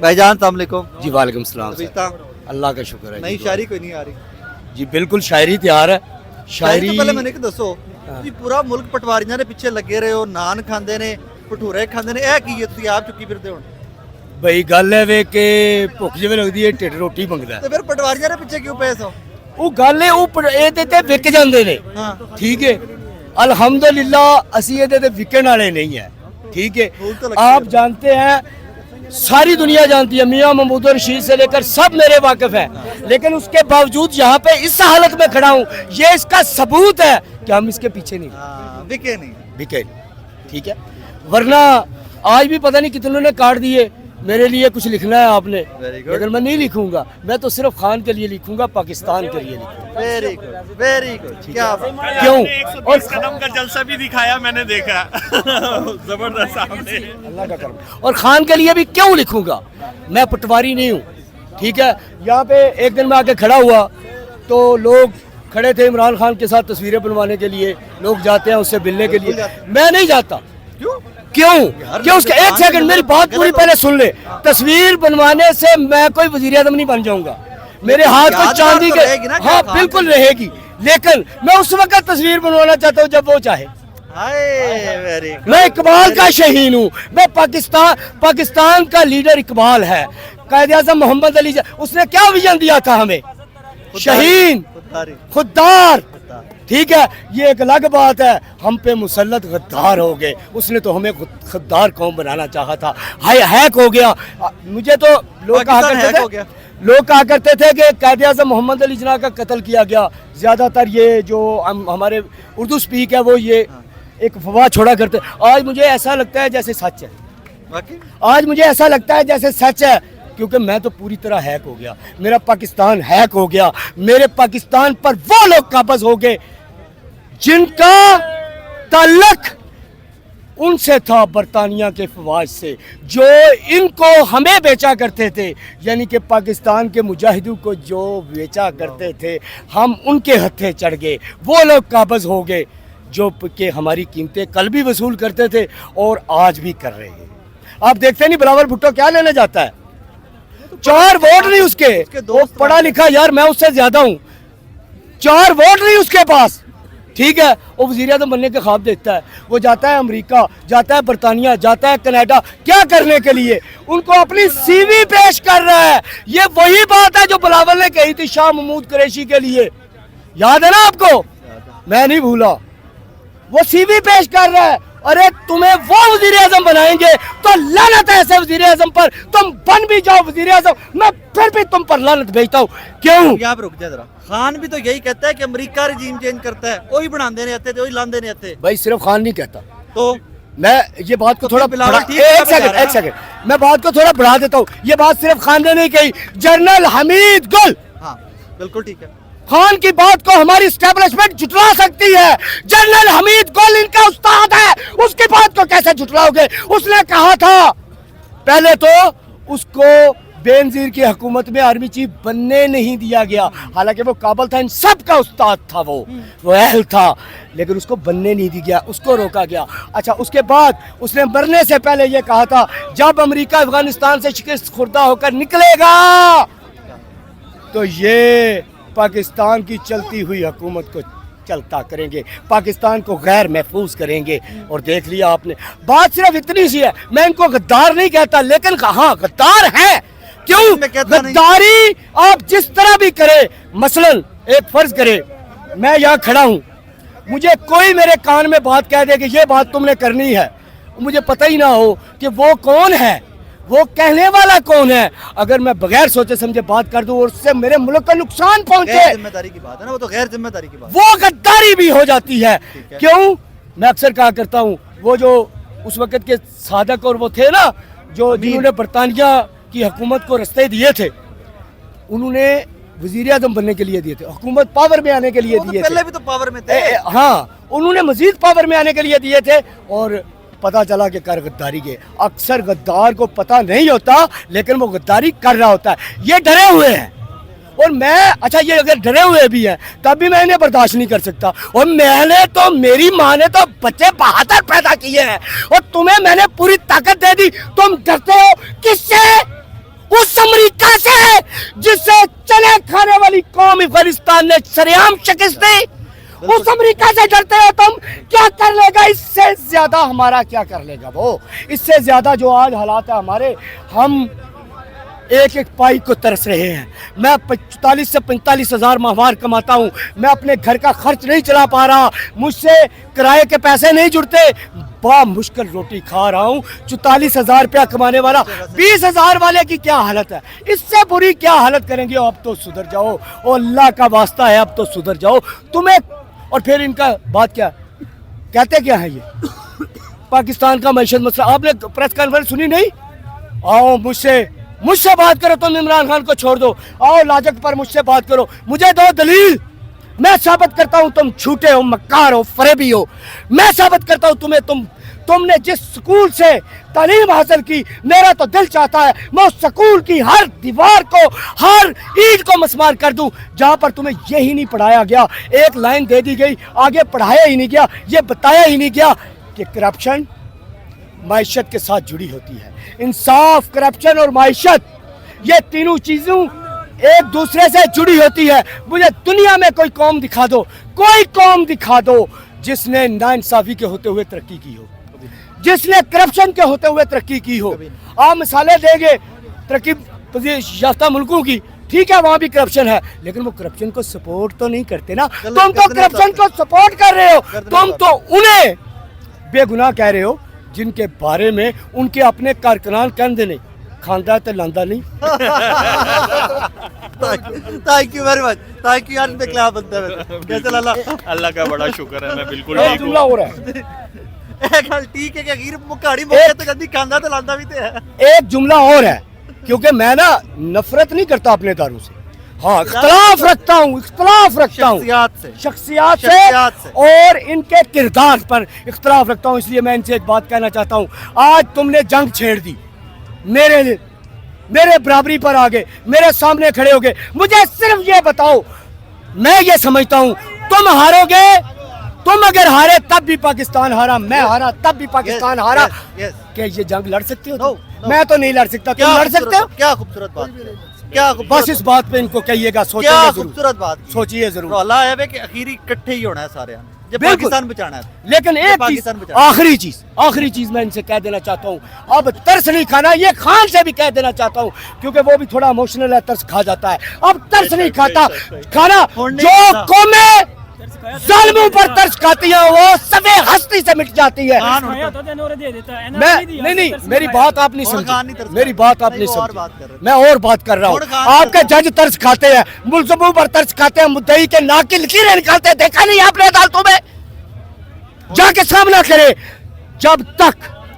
भाई जान अस्सलाम वालेकुम। जी वालेकुम सलाम सर। कविता अल्लाह का शुक्र है नई जी। शायरी कोई नहीं आ रही। जी बिल्कुल शायरी तैयार है। शायरी शायरी तो पहले मैंने एक दसो ਤੁਸੀਂ ਪੂਰਾ ਮੁਲਕ ਪਟਵਾਰੀਆਂ ਦੇ ਪਿੱਛੇ ਲੱਗੇ ਰਹੇ ਹੋ, ਨਾਨ ਖਾਂਦੇ ਨੇ, ਭਟੂਰੇ ਖਾਂਦੇ ਨੇ, ਇਹ ਕੀ ਹੈ ਤੁਸੀਂ ਆਪ ਚੁੱਕੀ ਫਿਰਦੇ ਹੁਣ? ਬਈ ਗੱਲ ਹੈ ਵੇ ਕਿ ਭੁੱਖ ਜਿਵੇਂ ਲੱਗਦੀ ਹੈ ਢਿੱਡ ਰੋਟੀ ਮੰਗਦਾ ਤੇ ਫਿਰ ਪਟਵਾਰੀਆਂ ਦੇ ਪਿੱਛੇ ਕਿਉਂ ਪਏ ਸੋ? ਉਹ ਗੱਲ ਹੈ ਉਹ ਇਹਦੇ ਤੇ ਵਿਕ ਜਾਂਦੇ ਨੇ। ਹਾਂ ਠੀਕ ਹੈ अल्हम्दुलिल्लाह ਅਸੀਂ ਇਹਦੇ ਤੇ ਵਿਕਣ ਵਾਲੇ नहीं है। ठीक है भूल तो लगती आप जानते हैं सारी दुनिया जानती है मियां महमूद रशीद से लेकर सब मेरे वाकिफ हैं, लेकिन उसके बावजूद यहाँ पे इस हालत में खड़ा हूँ, ये इसका सबूत है कि हम इसके पीछे नहीं हाँ, बिके नहीं। बिके। ठीक है वरना आज भी पता नहीं कितनों ने काट दिए। मेरे लिए कुछ लिखना है आपने, Very good. लेकिन मैं नहीं लिखूंगा, मैं तो सिर्फ खान के लिए लिखूंगा, पाकिस्तान के लिए लिखूंगा। वेरी गुड क्या बात। क्यों? 120 कदम का जलसा भी दिखाया मैंने देखा जबरदस्त आपने। अल्लाह का करम। और खान के लिए भी क्यों लिखूंगा, मैं पटवारी नहीं हूँ। ठीक है यहाँ पे एक दिन मैं आके खड़ा हुआ तो लोग खड़े थे इमरान खान के साथ तस्वीरें बनवाने के लिए, लोग जाते हैं उससे मिलने के लिए, मैं नहीं जाता। क्यों? क्यों क्यों उसके एक सेकंड मेरी बात पूरी पहले सुन ले। तस्वीर बनवाने से मैं कोई वजीर आज़म नहीं बन जाऊंगा, मेरे हाथ में चांदी तो के रहेगी ना, हाँ खान बिल्कुल रहेगी, लेकिन मैं उस वक्त तस्वीर बनवाना चाहता हूँ जब वो चाहे। हाय वेरी मैं इकबाल का शहीन हूँ, मैं पाकिस्तान का लीडर इकबाल है। कायद आज़म मोहम्मद अली उसने क्या विजन दिया था हमें, शहीन खुददार। ठीक है ये एक अलग बात है, हम पे मुसल्लत गद्दार हो गए, उसने तो हमें खुददार कौम बनाना चाहा था। हाय हैक हो गया। मुझे तो लोग कहा पाकिस्तान हैक हो करते गया। थे, लोग कहा करते थे कि कायद आज़म मोहम्मद अली जिन्ना का कत्ल किया गया। ज़्यादातर ये जो हमारे उर्दू स्पीक है वो ये एक अफवाह छोड़ा करते। आज मुझे ऐसा लगता है जैसे सच है, बाकी आज मुझे ऐसा लगता है जैसे सच है, क्योंकि मैं तो पूरी तरह हैक हो गया, मेरा पाकिस्तान हैक हो गया। मेरे पाकिस्तान पर वो लोग काबज हो गए जिनका ताल्लुक उनसे था बरतानिया के फवाज से, जो इनको हमें बेचा करते थे, यानी कि पाकिस्तान के मुजाहिदों को जो बेचा करते थे हम उनके हत्थे चढ़ गए। वो लोग काबज हो गए जो कि हमारी कीमतें कल भी वसूल करते थे और आज भी कर रहे हैं। आप देखते नहीं बिलावल भुट्टो क्या लेने जाता है, 4 वोट नहीं उसके, वो पढ़ा लिखा यार मैं उससे ज्यादा हूँ, 4 वोट नहीं उसके पास। ठीक है वो वज़ीर आज़म बनने के ख्वाब देखता है, वो जाता है अमेरिका, जाता है बरतानिया, जाता है कनाडा, क्या करने के लिए? उनको अपनी सीवी पेश कर रहा है। ये वही बात है जो बिलावल ने कही थी शाह महमूद कुरैशी के लिए, याद है ना आपको? मैं नहीं भूला। वो सीवी पेश कर रहा है, अरे तुम्हें वो वज़ीर आज़म बनाएंगे तो लानत है ऐसे वज़ीर आज़म पर, तुम बन भी जाओ वज़ीर आज़म, मैं फिर भी तुम पर लानत भेजता हूँ। क्यों? यहाँ पे रुक जा जरा। खान भी तो यही कहता है कि अमेरिका रजीम चेंज करता है, वही बनाते नहीं आते, वही लांदे नहीं आते। भाई सिर्फ खान नहीं कहता, तो मैं ये बात को थोड़ा बिलावल बढ़ा- ठीक एक सेकंड मैं बात को थोड़ा बढ़ा देता हूँ। ये बात सिर्फ खान ने नहीं कही, जनरल हमीद गुल, हाँ बिल्कुल ठीक है। खान की बात को हमारी स्टैब्लिशमेंट झुटला सकती है। जनरल हमीद गुल इनका उस्ताद है, उसकी बात को कैसे झुटलाओगे? उसने कहा था पहले तो उसको बेनजीर की हुकूमत में आर्मी चीफ बनने नहीं दिया गया, हालांकि वो काबल था, इन सब का उस्ताद था, वो अहल था, लेकिन उसको बनने नहीं दिया गया, उसको रोका गया। अच्छा उसके बाद उसने मरने से पहले ये कहा था जब अमेरिका अफगानिस्तान से शिकस्त खुर्दा होकर निकलेगा तो ये पाकिस्तान की चलती हुई हुकूमत को चलता करेंगे, पाकिस्तान को गैर महफूज करेंगे। और देख लिया आपने, बात सिर्फ इतनी सी है। मैं इनको गद्दार नहीं कहता, लेकिन हाँ गद्दार है। क्यों? गद्दारी आप जिस तरह भी करे, मसलन एक फर्ज करे मैं यहाँ खड़ा हूँ, मुझे कोई मेरे कान में बात कह दे कि ये बात तुमने करनी है, मुझे पता ही ना हो कि वो कौन है, वो कहने वाला कौन है, अगर मैं बगैर सोचे समझे बात कर दूं और उससे मेरे मुल्क का नुकसान पहुंचे, जिम्मेदारी की बात है ना, वो तो गैर जिम्मेदारी की बात। वो गद्दारी भी हो जाती है। क्यों? मैं अक्सर कहा करता हूं, वो जो उस वक्त के सादक और वो थे ना जो जिन्होंने बरतानिया की हुकूमत को रस्ते दिए थे, उन्होंने वजीर आज़म बनने के लिए दिए थे, हुकूमत पावर में आने के लिए दिए थे, पहले भी तो पावर में थे। हाँ उन्होंने मजीद पावर में आने के लिए दिए थे, और पता चला कि कर गद्दारी के। अक्सर गद्दार को पता नहीं होता, लेकिन वो गद्दारी कर रहा होता है। ये डरे हुए हैं, और मैं अच्छा ये अगर डरे हुए भी हैं तब भी मैं इन्हें बर्दाश्त नहीं कर सकता। और मैंने तो, मेरी माँ ने तो बच्चे बहादुर पैदा किए हैं, और तुम्हें मैंने पूरी ताकत दे दी, तुम डरते हो किससे? कौम अफगानिस्तान ने सरेआम शिकस्त दी, उस अमेरिका से डरते हो तुम? क्या कर लेगा इससे ज्यादा? हमारा क्या कर लेगा वो? इससे ज्यादा जो आज हालात है हमारे, हम एक एक पाई को तरस रहे हैं। मैं 44 से 45 हज़ार माहवार कमाता हूँ, मैं अपने घर का खर्च नहीं चला पा रहा, मुझसे किराए के पैसे नहीं जुड़ते, बा मुश्किल रोटी खा रहा हूँ। 44 हज़ार रुपया कमाने वाला 20 हज़ार वाले की क्या हालत है? इससे बुरी क्या हालत करेंगे? अब तो सुधर जाओ, ओ अल्लाह का वास्ता है, अब तो सुधर जाओ तुम्हें। और फिर इनका बात क्या कहते क्या है ये पाकिस्तान का मैशत मसला? आपने प्रेस कॉन्फ्रेंस सुनी नहीं? आओ मुझसे बात करो, तुम इमरान खान को छोड़ दो, आओ लाजक पर मुझसे बात करो, मुझे दो दलील, मैं साबित करता हूं तुम झूठे हो, मक्कार हो, फरेबी हो। मैं साबित करता हूं तुम्हें, तुमने जिस स्कूल से तालीम हासिल की, मेरा तो दिल चाहता है मैं उस स्कूल की हर दीवार को, हर ईंट को मस्मार कर दूं जहां पर तुम्हें यही नहीं पढ़ाया गया, एक लाइन दे दी गई, आगे पढ़ाया ही नहीं गया, ये बताया ही नहीं गया कि करप्शन माइशत के साथ जुड़ी होती है। इंसाफ, करप्शन और माइशत, ये तीनों चीजों एक दूसरे से जुड़ी होती है। मुझे दुनिया में कोई कौम दिखा दो, कोई कौम दिखा दो जिसने नाइंसाफी के होते हुए तरक्की की हो, जिसने करप्शन के होते हुए तरक्की की हो। आप मिसालें देंगे तरक्की याफ्ता मुल्कों की, ठीक है वहां भी करप्शन है, लेकिन वो करप्शन को सपोर्ट तो नहीं करते ना। तुम तो करप्शन को सपोर्ट कर रहे हो, तुम तो उन्हें बेगुनाह कह रहे हो जिनके बारे में उनके अपने कारकुनान कहते नहीं, खांदा तो लांदा नहीं। Thank you very much, thank you यार, इनपे क्या बनता है? कैसे लाला? अल्लाह का बड़ा शुक्र है, मैं बिल्कुल एक ठीक जुमला हूँ। हो रहा है, एक गल ठीक है कि अखीर मुखाड़ी मौके तो कदी खांदा तो लांदा भी ते है। एक जुमला और है, क्योंकि मैं ना नफरत नहीं करता अपने दारू से, हाँ इख्तलाफ रखता हूँ, इख्तलाफ रखता हूँ शख्सियात से और इनके किरदार पर इख्तलाफ रखता हूँ। इसलिए मैं इनसे एक बात कहना चाहता हूँ, आज तुमने जंग छेड़ दी, मेरे बराबरी पर आ गए, मेरे सामने खड़े हो गए। मुझे सिर्फ ये बताओ, मैं ये समझता हूँ तुम हारोगे, तुम अगर हारे तब भी पाकिस्तान हारा, मैं हारा तब भी पाकिस्तान हारा। क्या ये जंग लड़ सकते हो? तुम? मैं तो नहीं लड़ सकता, तुम लड़ सकते हो? क्या खूबसूरत बात, क्या बस इस बात पे इनको कहिएगा, क्या सोचिए जरूर, खूबसूरत बात, सोचिए जरूर। अल्लाह है कि अखीरी इकट्ठे ही होना है सारे, जब बिल्कुल। पाकिस्तान बचाना है। लेकिन एक चीज, पाकिस्तान बचाना। आखिरी चीज मैं इनसे कह देना चाहता हूँ, अब तरस नहीं खाना, ये खान से भी कह देना चाहता हूँ, क्योंकि वो भी थोड़ा इमोशनल है, तरस खा जाता है। अब तरस नहीं खाता खाना, जो कौमें जालिमों पर तरस खाती है वो सवे हस्ती से मिट जाती है। मैं नहीं, मेरी बात आप नहीं समझी, मेरी बात आप नहीं समझी, मैं और बात कर रहा हूँ। आपके जज तरस खाते हैं, मुल्ज़िमों पर तरस खाते हैं, मुद्दई के नाक की लकीरें निकालते हैं, देखा नहीं आपने अदालतों में? जाके सामना करे। जब तक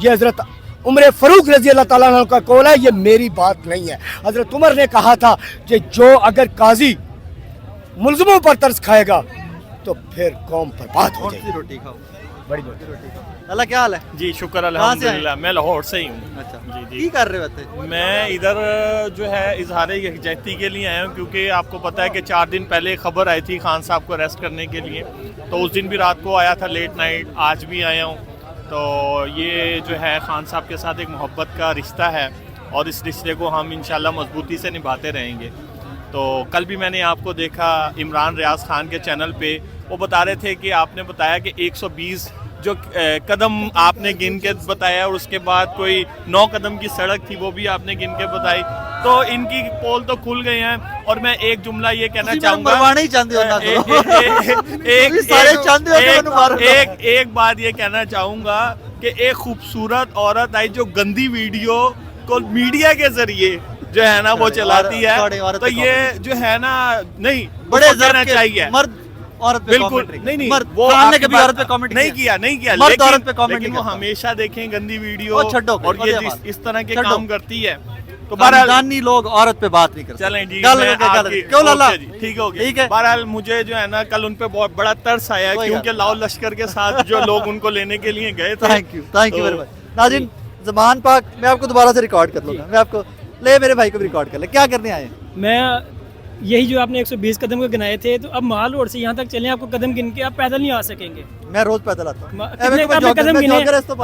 ये हजरत उमर फारूक रजी अल्लाह ताला अन्हु का कौल है, ये मेरी बात नहीं है। हजरत उमर ने कहा था कि जो अगर काजी मुल्ज़िमों पर तरस खाएगा तो फिर कौम बर्बाद हो जाएगी। रोटी खाओ, बड़ी रोटी। अल्लाह क्या हाल है? जी शुक्र कहाँ से अल्हम्दुलिल्लाह, मैं लाहौर से ही हूँ। अच्छा जी की जी, कर रहे होते? मैं इधर जो है इजहार यकजहती के लिए आया हूँ, क्योंकि आपको पता है कि 4 दिन पहले खबर आई थी खान साहब को अरेस्ट करने के लिए, तो उस दिन भी रात को आया था लेट नाइट, आज भी आया हूँ। तो ये जो है खान साहब के साथ एक मोहब्बत का रिश्ता है और इस रिश्ते को हम इंशाल्लाह मजबूती से निभाते रहेंगे। तो कल भी मैंने आपको देखा इमरान रियाज खान के चैनल पे, वो बता रहे थे कि आपने बताया कि 120 जो कदम आपने गिन के बताया और उसके बाद कोई 9 कदम की सड़क थी वो भी आपने गिन के बताई। तो इनकी पोल तो खुल गए हैं और मैं एक जुमला ये कहना चाहूँगा, नहीं चाहते हो ना एक बात ये कहना चाहूँगा कि एक खूबसूरत औरत आई जो गंदी वीडियो को मीडिया के जरिए जो है ना वो चलाती है, तो ये जो है ना नहीं बड़े कहना चाहिए मर्द औरत पे बिल्कुल नहीं वो आपने कभी औरत पे कमेंट नहीं किया मर्द औरत पे कमेंट लेकिन वो हमेशा देखें गंदी वीडियो वो छड्डो, और वो ये बात। इस तरह के छड्डो। काम करती है। तो खानदानी लोग औरत पे बात नहीं करते। चलें जी, गल मैं करके गल आपकी- क्यों लाला? ओके जी, ठीक हो गया। ठीक है। बहरहाल मुझे जो है ना कल उन पे बहुत बड़ा तरस आया, कोई क्योंकि बात लाओ लश्कर के साथ जो लोग उनको लेने के लिए गए थे। थैंक यू तो- वेरी मच। नाज़रीन, ज़मान पाक मैं आपको दोबारा से रिकॉर्ड कर लूँगा, मैं आपको ले मेरे भाई को भी रिकॉर्ड कर ले। क्या करने आए? मैं यही जो आपने 120 कदम को गिनाए थे, तो अब माल रोड से यहाँ तक चलें, आपको कदम गिन के आप पैदल नहीं आ सकेंगे। मैं रोज पैदल आता हूँ। कितने आपने कदम गिने?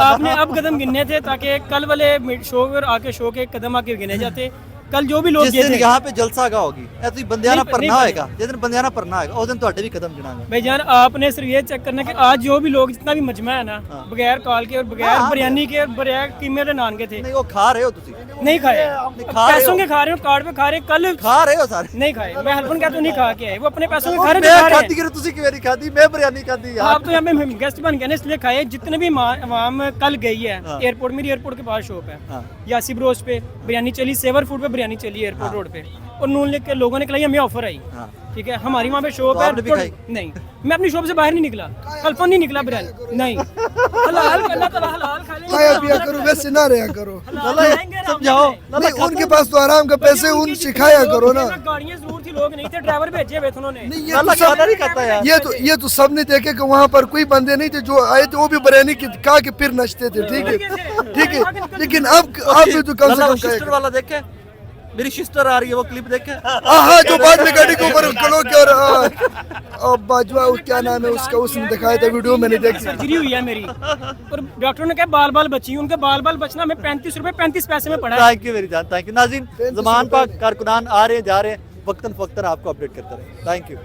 आपने अब कदम गिनने थे ताकि कल वाले शो पर आके शो के कदम आके गिने जाते। कल जो भी लोग ਜਿਸ गए ਦਿਨ थे यहाँ पे जलसा गा होगी ਇਹ ਤੁਸੀਂ ਬੰਦਿਆਂ ਨਾਲ ਨਹੀਂ ਭਰਨਾ ਪੜ੍ਹਨਾ। ਹੋਏਗਾ ਜਿਸ ਦਿਨ ਬੰਦਿਆਂ ਨਾਲ ਭਰਨਾ ਹੋਏਗਾ ਉਸ ਦਿਨ ਤੁਹਾਡੇ ਵੀ ਕਦਮ ਗਿਣਾਂਗੇ भाईजान आपने सिर्फ ये चेक करना कि आज जो भी लोग जितना भी मजमा है ना बगैर कॉल के और बगैर हाँ, बिरयानी के और बगैर कीमे के नान के थे ਨਹੀਂ ਉਹ ਖਾ ਰਹੇ ਹੋ ਤੁਸੀਂ नहीं खाए खा रहे पैसों हो। के खा रहे हो कार्ड पे खा रहे कल ਖਾ ਰਹੇ ਹੋ ਸਾਰੇ नहीं खाए मैं हल्फन कहता हूँ नहीं खा के आए वो अपने पैसों के खा रहे ਮੈਂ दिखा रहे ਖਾਦੀ हैं ਕਿ ਤੁਸੀਂ ਕਿਵੇਂ ਨਹੀਂ ਖਾਦੀ ਮੈਂ ਬਿਰਿਆਨੀ ਖਾਦੀ ਯਾਰ आप तो यहाँ पे गेस्ट बन गए ना इसलिए खाए जितने भी आवाम कल गई है हाँ। एयरपोर्ट मेरी एयरपोर्ट के पास शॉप है हाँ। यासिब रोज पे बिरयानी चली सेवर फूड पे बिरयानी चली एयरपोर्ट रोड पे और नून लिख के लोगों ने खिलाई हमें ऑफर आई हाँ। ठीक है हमारी वहाँ पे शॉप तो है आपने भी खाई? नहीं मैं अपनी शॉप से बाहर नहीं निकला कल्पन नहीं निकला बिरयानी नहीं हलाल अल्लाह ताला हलाल खा लेंगे खाया पिया करो वैसे ना रहा करो हलाल लला, खाएंगे ना, समझाओ नहीं। लला, नहीं उनके पास तो आराम का पैसे भैया, उन उनकी सिखाया लोग करो ना थे गाड़ियाँ जरूर थी लोग नहीं थे ड्राइवर भेजे हुए थे उन्होंने नहीं लला खाना नहीं खाता यार ये तो सबने देखे कि वहाँ पर कोई बंदे नहीं थे जो आए थे वो भी बिरयानी की खा के फिर नचते थे ठीक है लेकिन अब आप भी तो कम से लला, वो कम सिस्टर वाला देखे मेरी सिस्टर आ रही है वो क्लिप देखे हाँ जो बाद में गाड़ी के ऊपर खड़ो के और बाजवा क्या नाम है उसका उसने दिखाया था वीडियो मैंने देखी सर्जरी हुई है मेरी और डॉक्टर ने कहा बाल बाल बची उनके बाल बाल बचना हमें 35 रुपए 35 पैसे में पड़ा है थैंक यू मेरी जान थैंक यू नाज़रीन ज़मान पाक कारकुनान आ रहे हैं जा रहे हैं वक्तन फक्तन आपको अपडेट करते रहे थैंक यू